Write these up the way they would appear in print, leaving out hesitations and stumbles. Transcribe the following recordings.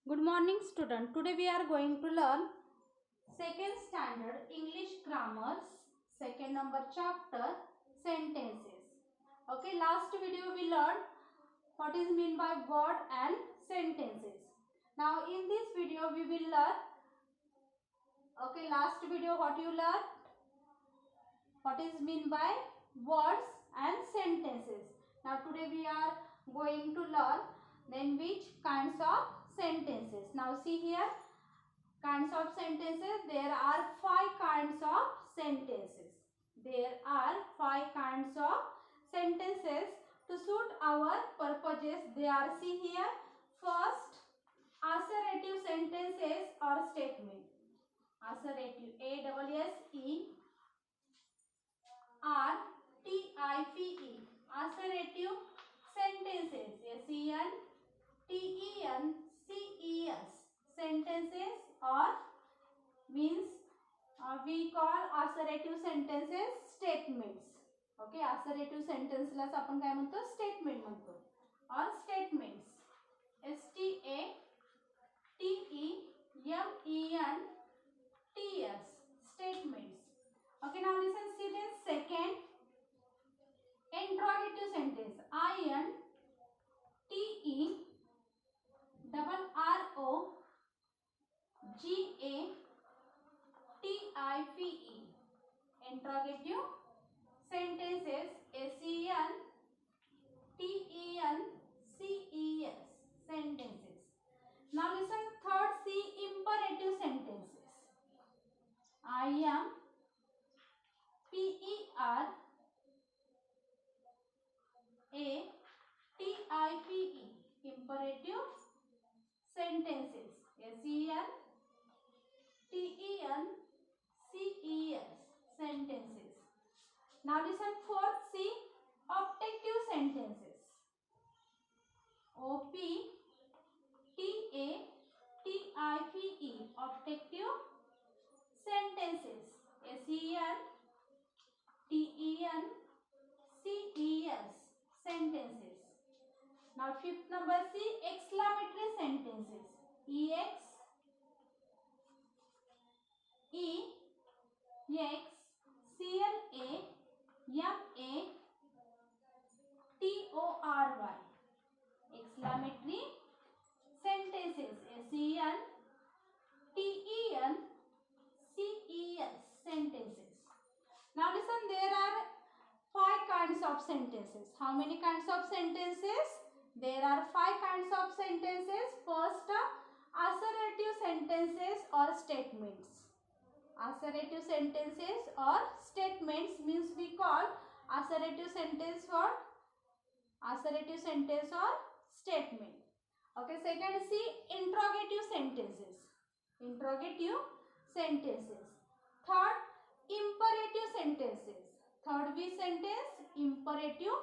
Good morning student. Today we are going to learn second standard English grammars, second number chapter, sentences. Okay, last video we learned what is mean by word and sentences. Now in this video we will learn, okay, last video what you learned, what is mean by words and sentences. Now today we are going to learn then which kinds of sentences. Now see here, kinds of sentences. There are 5 kinds of sentences. There are 5 kinds of sentences to suit our purposes. They are, see here, first, assertive sentences or statement. Assertive, A-S-S-E-R-T-I-V-E. Assertive sentences, S-E-N-T-E-N-C-E-S. Sentences or means we call assertive sentences statements. Okay, assertive sentence लाच आपण काय म्हणतो, statement म्हणतो or statements. S-T-A-T-E-M-E-N-T-S, statements. Okay, now listen, see this second, interrogative sentence. I-N-T-E-R-R-O-G-A-T-I-V-E. Interrogative sentences, S-E-N-T-E-N-C-E-S, sentences. Now listen, third, see imperative sentences. I-M-P-E-R-A-T-I-V-E, imperative sentences, S-E-N-T-E-N-C-E-S, sentences. Now listen, fourth, see objective sentences. O-P-T-A-T-I-V-E, objective sentences, S-E-N-T-E-N-C-E-S, sentences. Now fifth number, see exclamatory sentences. E-X-E-L-A-M-A-T-O-R-Y, exclamatory sentences, S-E-N-T-E-N-C-E-S, sentences. Now listen, there are 5 kinds of sentences. How many kinds of sentences? There are 5 kinds of sentences. First, assertive sentences or statements. Assertive sentences or statements means we call assertive sentence for assertive sentence or statement. Okay, second, see interrogative sentences. Interrogative sentences. Third, imperative sentences. Third V sentence, imperative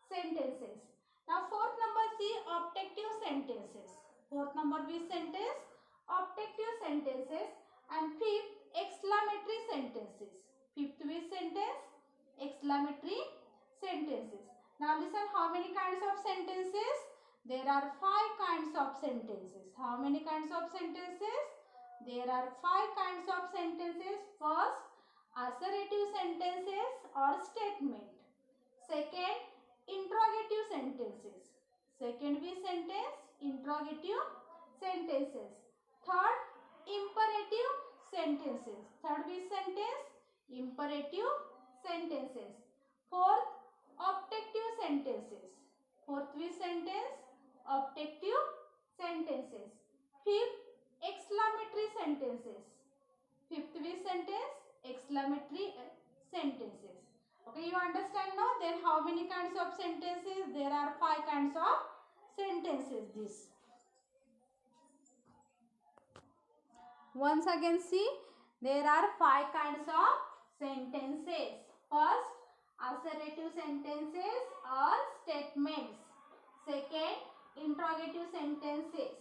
sentences. Now fourth number, see objective sentences. Fourth number V sentence, objective sentences. And fifth, exclamatory sentences. Fifth V sentence, exclamatory sentences. Now listen, how many kinds of sentences? There are 5 kinds of sentences. How many kinds of sentences? There are 5 kinds of sentences. First, assertive sentences or statement. Second, interrogative sentences. Second V sentence, interrogative sentences. Third, imperative sentences. Third V sentence, imperative sentences. Fourth, objective sentences. Fourth V sentence, objective sentences. Fifth, exclamatory sentences. Fifth V sentence, exclamatory sentences. Okay, you understand now? Then how many kinds of sentences? There are 5 kinds of sentences. This. Once again, see, there are 5 kinds of sentences. First, assertive sentences or statements. Second, interrogative sentences.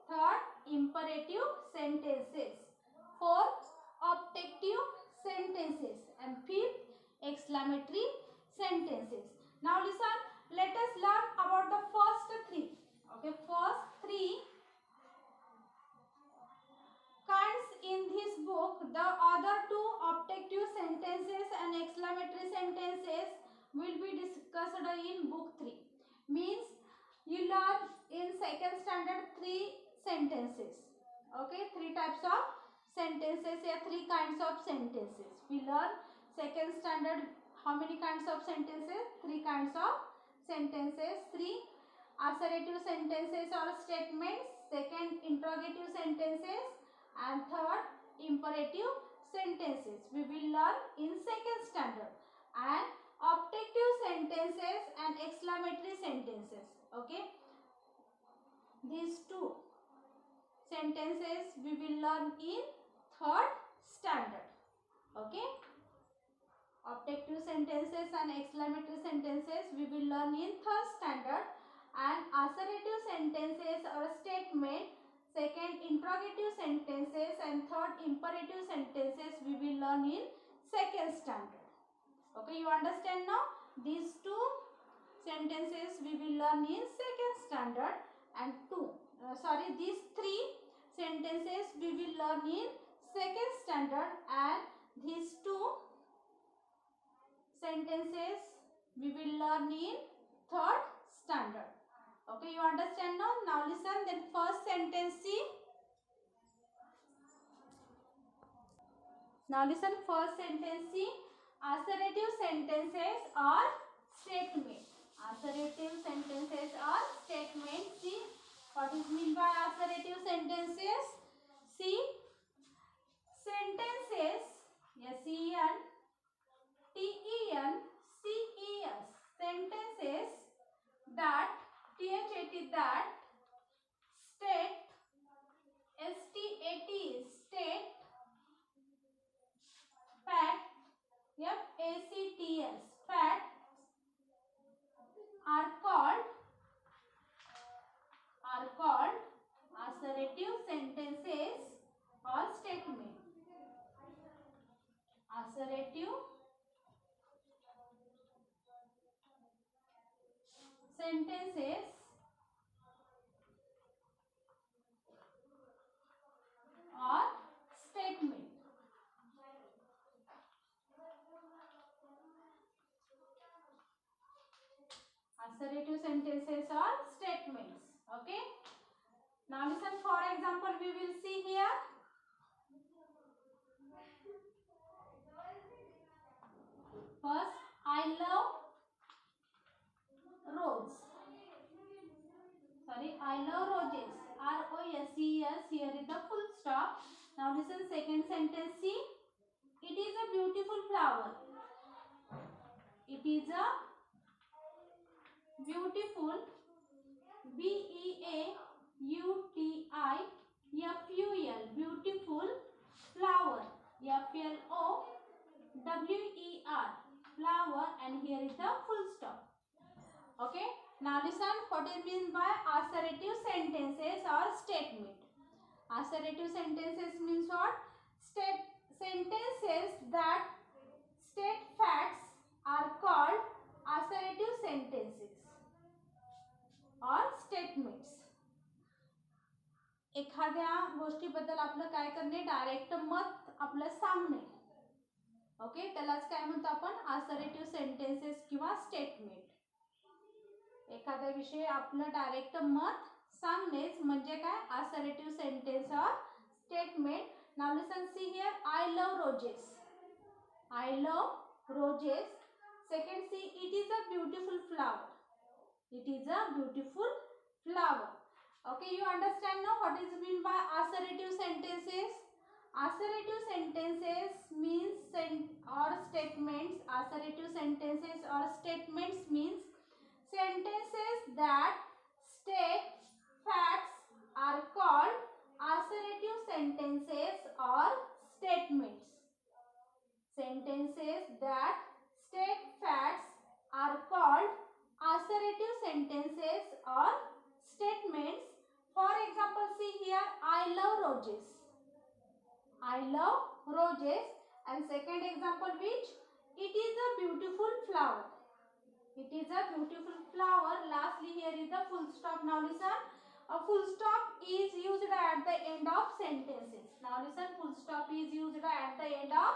Third, imperative sentences. Fourth, objective sentences. And fifth, exclamatory sentences. Now listen, let us learn about the first 3. Okay, first 3 the other two objective sentences and exclamatory sentences will be discussed in book 3. Means you learn in second standard 3 sentences. Okay, 3 types of sentences or 3 kinds of sentences. We learn second standard how many kinds of sentences? 3 kinds of sentences. 3 assertive sentences or statements, second interrogative sentences, and third imperative sentences we will learn in second standard, and objective sentences and exclamatory sentences. Okay, these two sentences we will learn in third standard. Okay, objective sentences and exclamatory sentences we will learn in third standard, and assertive sentences or statement, second interrogative sentences, and third imperative sentences we will learn in second standard. Okay, you understand now? These two sentences we will learn in second standard, and these 3 sentences we will learn in second standard, and these 2 sentences we will learn in third standard. Okay, you understand now? Now listen, then first sentence see. Now listen, first sentence see. Assertive sentences or statement. Assertive sentences or statement. See what is meant by assertive sentences. See, sentences, S-E-N-T-E-N-C-E-S, sentences that, T-H-A-T, that state, S-T-A-T, state, fact, F-A-C-T-S, facts are called assertive sentences or statement. Assertive sentences or statement. Assertive sentences or statements. Okay. Now listen, for example, we will see here. First, I love roses. I love roses. R-O-S-E-S. Here is the full stop. Now listen, second sentence. See, it is a beautiful flower. It is a beautiful, B-E-A-U-T-I-F-U-L, beautiful flower, F-L-O-W-E-R, flower, and here is the full stop. Okay, now listen what it means by assertive sentences or statement. Assertive sentences means what? Sentences that state facts are called assertive sentences or statements. एखाद्या गोष्टीबद्दल आपलं काय करणे, direct मत आपलं सांगणे. Okay, त्यालाच काय म्हणतो आपण? असर्टिव्ह सेंटेन्सेस किंवा स्टेटमेंट. एखाद्या विषयी आपलं डायरेक्ट मत सांगणेच म्हणजे काय? असर्टिव्ह सेंटेन्स और statement. Now listen, see here, I love roses. I love roses. Second, see, it is a beautiful flower. It is a beautiful flower. Okay, you understand now what is mean by assertive sentences? Assertive sentences means or statements. Assertive sentences or statements means sentences that state facts are called assertive sentences or statements. Sentences that state facts are called assertive sentences or statements. For example, see here, I love roses. I love roses. And second example, which? It is a beautiful flower. It is a beautiful flower. Lastly, here is the full stop. Now listen, a full stop is used at the end of sentences. Now listen, full stop is used at the end of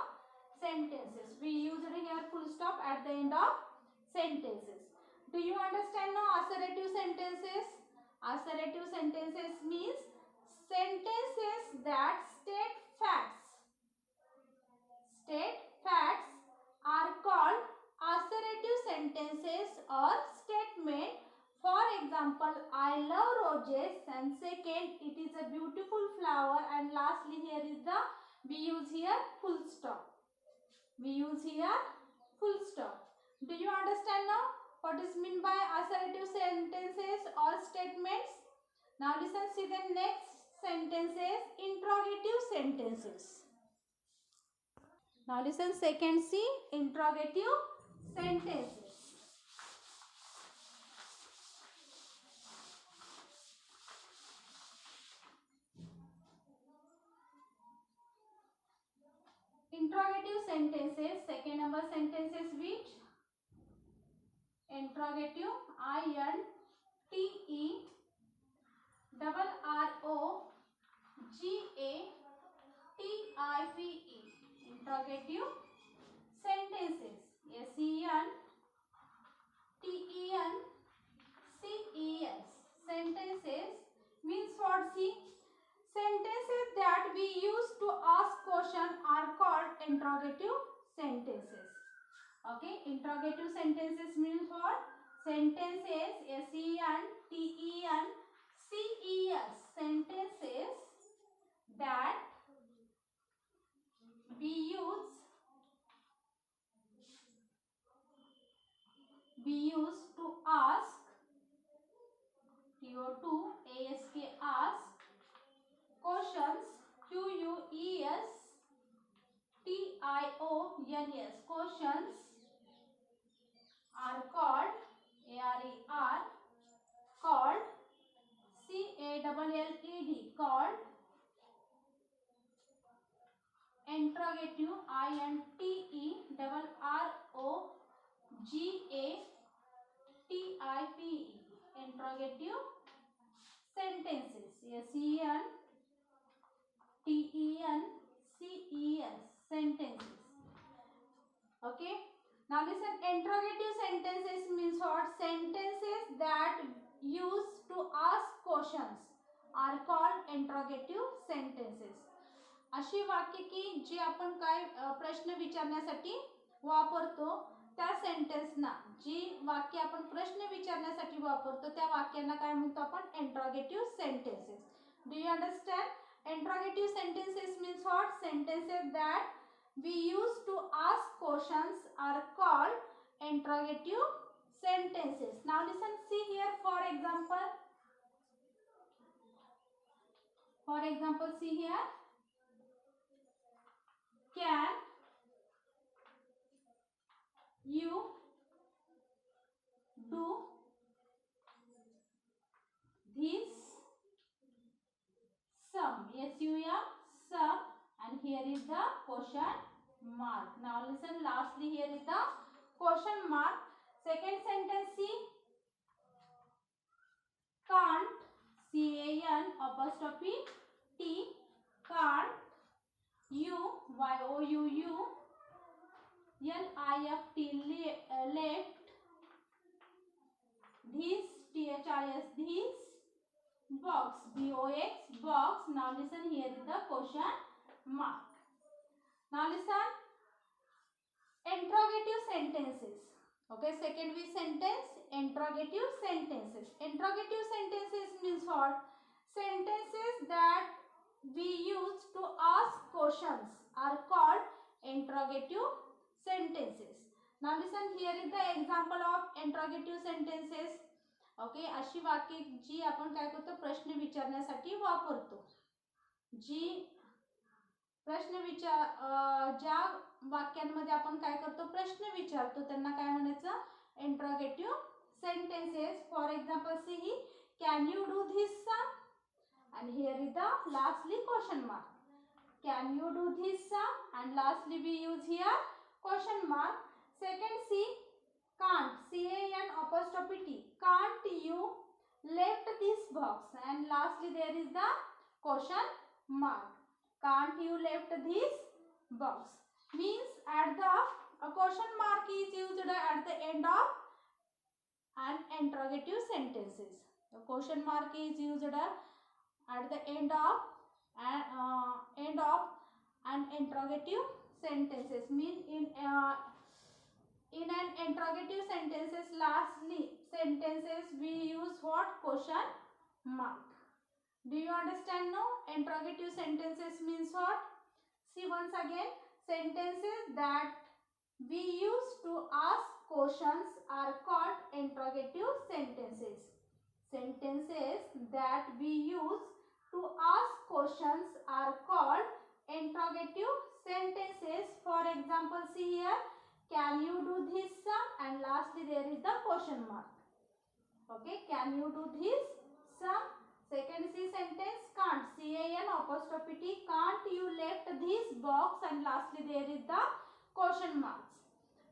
sentences. We used here full stop at the end of sentences. Do you understand now assertive sentences? Assertive sentences means sentences that state facts. State facts are called assertive sentences or statement. For example, I love roses, and second, it is a beautiful flower, and lastly here is the, we use here full stop. We use here full stop. Do you understand now what is meant by assertive sentences or statements? Now listen, see the next sentences, interrogative sentences. Now listen, second C, interrogative sentences. Interrogative sentences, second number sentences which? Interrogative, INTERROGATIVE. Interrogative sentences. SENTENCES. Sentences means what? See, sentences that we use to ask question are called interrogative sentences. Okay, interrogative sentences means what? Sentences, SENTENCES. Sentences that we use to ask, ask questions, questions, questions are called, called, called interrogative, interrogative sentences, sentences. Okay, now listen, interrogative sentences means what? Sentences that use to ask questions are called interrogative sentences. अशी वाक्य की जी आपण काय प्रश्न विचारण्यासाठी वापरतो त्या सेंटेन्सना, जी वाक्य आपण प्रश्न विचारण्यासाठी वापरतो त्या वाक्यांना काय म्हणतो आपण? Interrogative sentences. Do you understand? Interrogative sentences means what? Sentences that we use to ask questions are called interrogative sentences. Now listen, see here, for example, see here, can you do this sum? Sum, and here is the question mark. Now listen, lastly here is the question mark. Second sentence, see, can't, CAN apostrophe T, can't you, YOUU, LIFT, left, this, THIS, this box, BOX, box. Now listen, here is the question mark. Now listen, interrogative sentences. Okay, second we sentence, interrogative sentences. Interrogative sentences means what? Sentences that we use to ask questions are called interrogative sentences. Now listen, here is the example of interrogative sentences. Okay, अशी वाक्य जी आपण काय करतो? प्रश्न विचारण्यासाठी वापरतो. जी प्रश्न ज्या वाक्यांमध्ये आपण काय करतो? प्रश्न विचारतो त्यांना काय म्हणायचं? Interrogative sentences. For example, see, can you do this sum, and here is the lastly question mark. Can you do this sum, and lastly we use here question mark. Second, C, can't, CAN apostrophe T, can't you left this box, and lastly there is the question mark. Can't you left this box? Means at the a question mark is used at the end of an interrogative sentences. The question mark is used at the end of an interrogative sentences. Mean in an interrogative sentences, lastly sentences we use what? Question mark. Do you understand now? Interrogative sentences means what? See once again, sentences that we use to ask questions are called interrogative sentences. Sentences that we use to ask questions are called interrogative sentences. For example, see here, can you do this sum? And lastly there is the question mark. Okay, can you do this sum? Second C sentence, can't, C-A-N apostrophe T, can't you left this box? And lastly there is the question marks.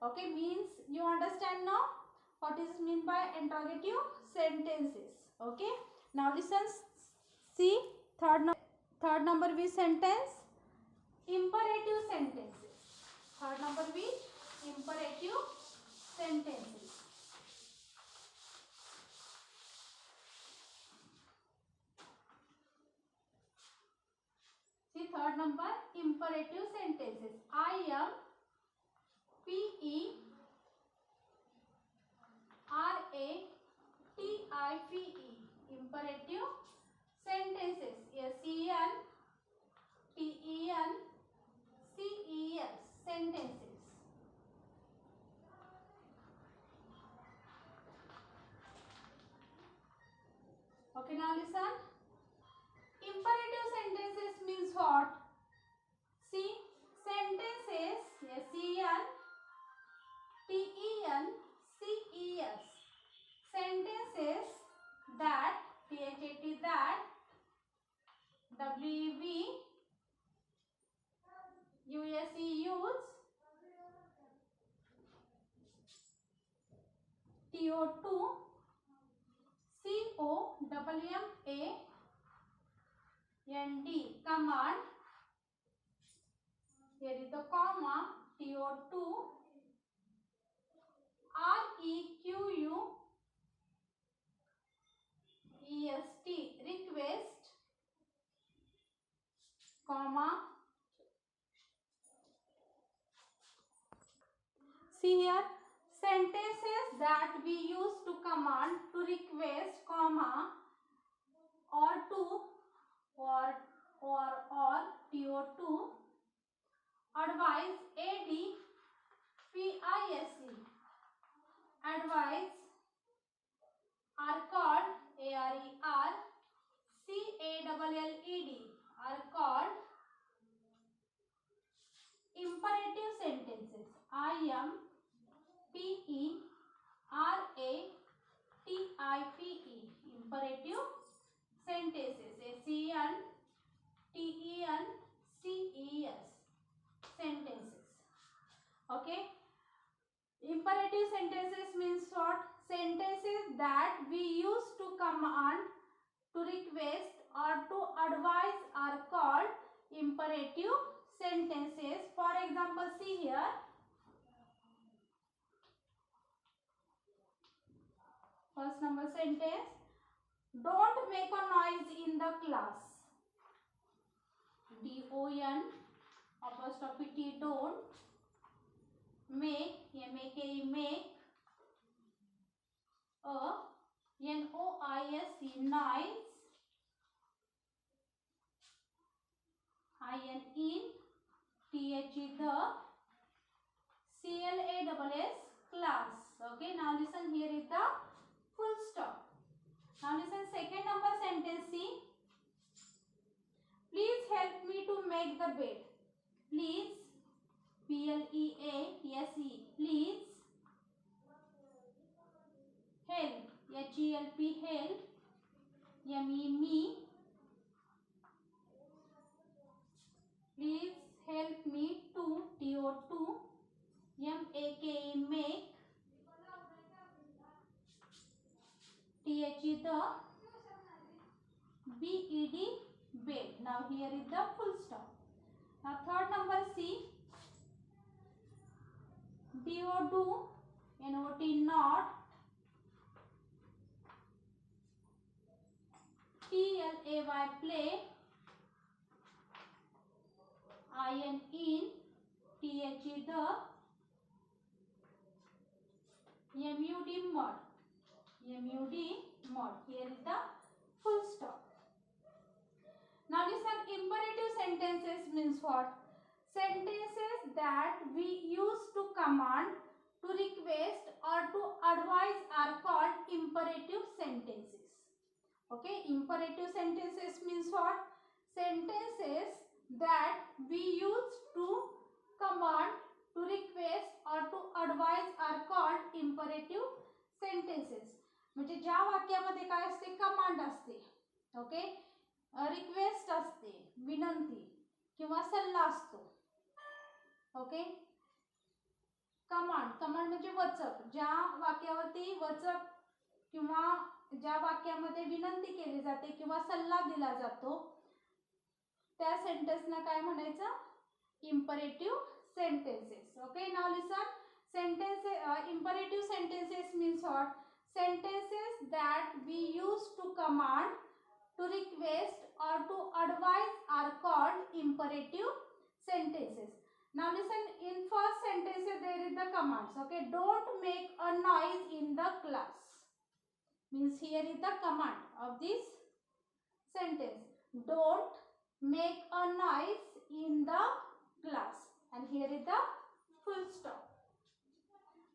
Okay, means you understand now what is mean by interrogative sentences. Okay, now listen, see third number we sentence, imperative sentences. Third number we imperative sentences. See third number, imperative sentences. I am P-E-R-A-T-I-V-E. Imperative sentences. S-E-N-T-E-N-C-E-S. Sentences. Okay, now listen. Imperative sentences means what? See, sentences, S-E-N-T-E-N-C-E-S. Sentences that, T-H-A-T, that, W-E-V-U-S-E, use, T-O-2, C-O-M-M-A-N-D, command. Here is the comma, TO2, REQUEST, request, comma. See here, sentences that we use to command, to request, comma, or to, or TO2, advise, ADVISE, advise, are called, ARERCALLED, are called imperative sentences. I am P-E-R-A-T-I-V-E, imperative sentences. S-E-N-T-E-N-C-E-S, sentences. Okay, imperative sentences means what? Sentences that we use to command, to request, or to advise are called imperative sentences. For example, see here, first number sentence, don't make a noise in the class. D-O-N apostrophe T, don't. Make, M-A-K-E, make. N-O-I-S-E, noise. I-N, in. T-H-E, the. C-L-A-S-S, class. Okay, now listen, here is the full stop. Now listen, second number sentence, see. Please help me to make the bed. Please, P-L-E-A-S-E, please. Help, H-E-L-P, help. M-E, me. Please help me to, T-O-2. M-A-K-E, make. T-H-E, the. B-E-D, bed. Now here is the full stop. Now third number C. Do, do, not, not, play, play, in, the, mud, mud. Here is the full stop. Now listen, imperative sentences means what? Sentences that we use to command, to request or to advise are called imperative sentences. Okay, imperative sentences means what? Sentences that we use to command, to request or to advise are called imperative sentences. म्हणजे ज्या वाक्यामध्ये काय असते? Command असते. Okay, request असते, विनंती किंवा सल्ला असतो. ओके, कमांड म्हणजे वचक. ज्या वाक्यावरती वचक किंवा ज्या वाक्यामध्ये विनंती केली जाते किंवा सल्ला दिला जातो त्या सेंटेन्सना काय म्हणायचं? imperative sentences. Okay, now listen, imperative sentences means what? Sentences that we use to command, to request or to advise are called imperative sentences. Now listen, in first sentence there is the commands. Okay, don't make a noise in the class. Means here is the command of this sentence. Don't make a noise in the class. And here is the full stop.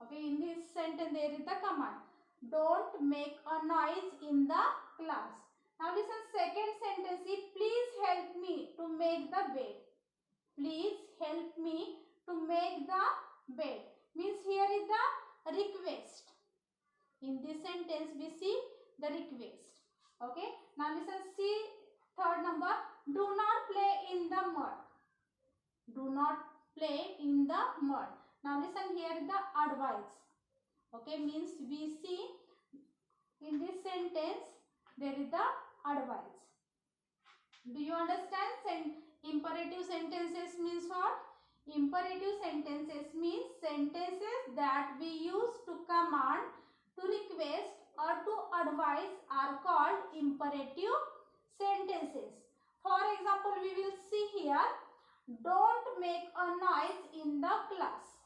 Okay, in this sentence there is the command. Don't make a noise in the class. Now listen, second sentence is please help me to make the bed. Please help me to make the bed. Means here is the request. In this sentence we see the request. Okay, now listen, see third number, do not play in the mud. Do not play in the mud. Now listen, here is the advice. Okay, means we see in this sentence there is the advice. Do you understand? Imperative sentences means what? Imperative sentences means sentences that we use to command, to request or to advise are called imperative sentences. For example, we will see here, don't make a noise in the class.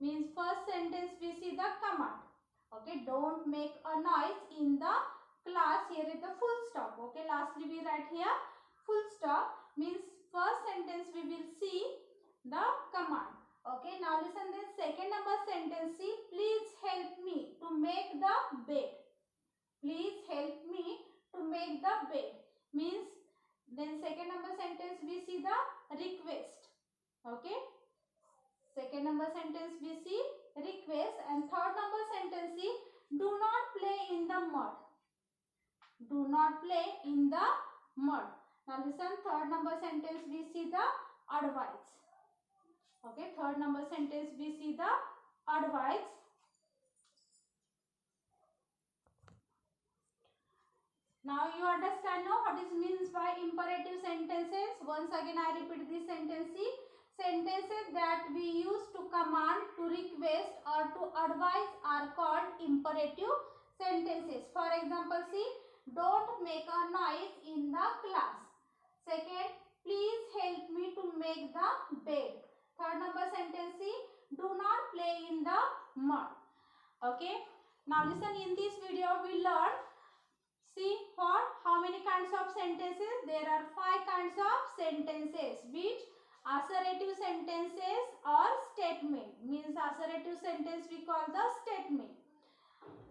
Means first sentence we see the command. Okay, don't make a noise in the class. Here is the full stop. Okay, lastly we write here full stop. Means first sentence we will see the command. Okay, now listen, then second number sentence, see, please help me to make the bed. Please help me to make the bed. Means then second number sentence we see the request. Okay, second number sentence we see request. And third number sentence is do not play in the mud. Do not play in the mud. Now listen, third number sentence we see the advice. Okay, third number sentence we see the advice. Now you understand now what is means by imperative sentences. Once again I repeat this sentence. Sentences that we use to command, to request or to advise are called imperative sentences. For example, see, don't make a noise in the class. Second, please help me to make the bed. Third number sentence, see, do not play in the mud. Okay, now listen, in this video we learn, see what, how many kinds of sentences? There are 5 kinds of sentences, which assertive sentences or statement. Means assertive sentence we call the statement.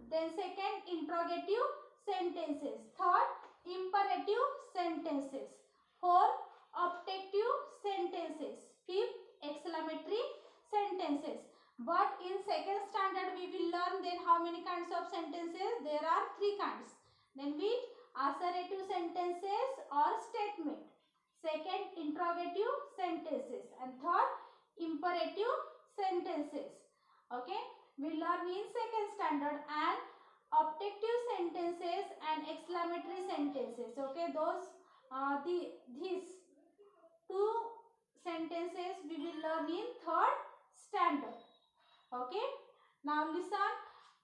Then second, interrogative sentences. Third, imperative sentences. Fourth, objective sentences. Fifth, exclamatory sentences. But in second standard we will learn then how many kinds of sentences? There are 3 kinds. Then which? Assertive sentences or statement. Second, interrogative sentences. And third, imperative sentences. Okay, we learn in second standard. And objective sentences and exclamatory sentences. Okay, those these two sentences we will learn in third standard. Okay, now listen.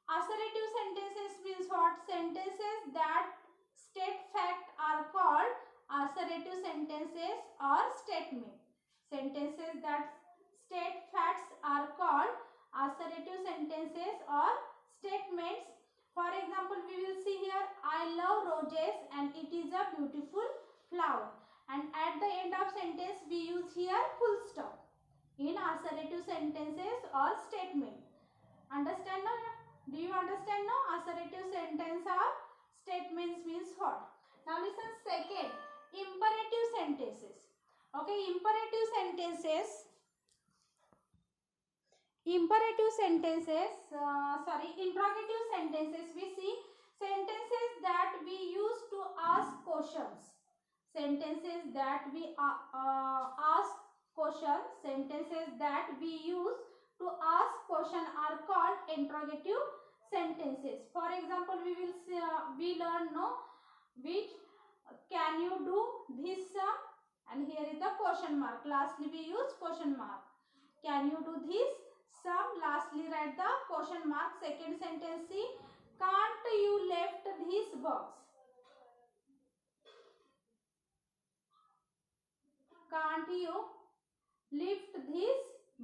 Assertive sentences means what? Sentences that state fact are called assertive sentences or statement. Sentences that state facts are called assertive sentences or statements. For example, we will see here, I love roses and it is a beautiful flower. And at the end of sentence we use here full stop in assertive sentences or statement. Understand now? Do you understand now? Assertive sentence or statements means what? Now listen, second, imperative sentences. Okay, imperative sentences. Interrogative sentences. We see sentences that we use to ask questions. Sentences that we ask questions. Sentences that we use to ask question are called interrogative sentences. For example, we will see, we learn no which can you do this sum, and here is the question mark. Lastly we use question mark. Can you do this sum? Lastly write the question mark. Second sentence, see, can't you left this box? Can't you lift this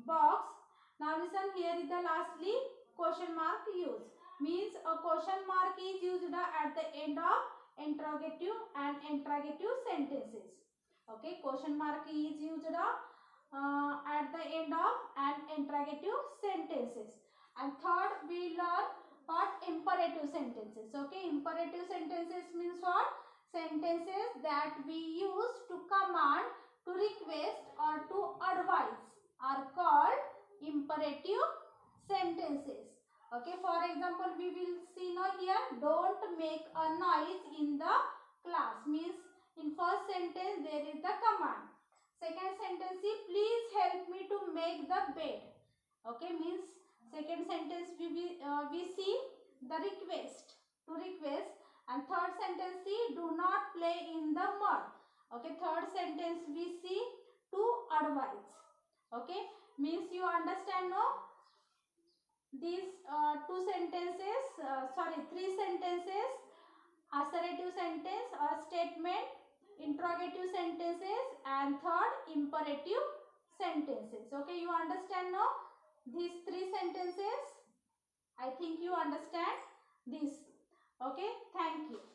box? Now listen, here is the lastly question mark used. Means a question mark is used at the end of interrogative and interrogative sentences. Okay, question mark is used at the end of an interrogative sentences. And third, we learn what imperative sentences. Okay, imperative sentences means what? Sentences that we use to command, to request or to advise are called imperative sentences. Okay, for example, we will see now here, don't make a noise in the class. Means in first sentence there is the command. Second sentence, please help me to make the bed. Okay, means second sentence we see the request, to request. And third sentence, do not play in the mud. Okay, third sentence we see to advise. Okay, means you understand no? These three sentences, assertive sentence or statement, interrogative sentences, and third imperative sentences. Okay, you understand now these three sentences? I think you understand this. Okay, thank you.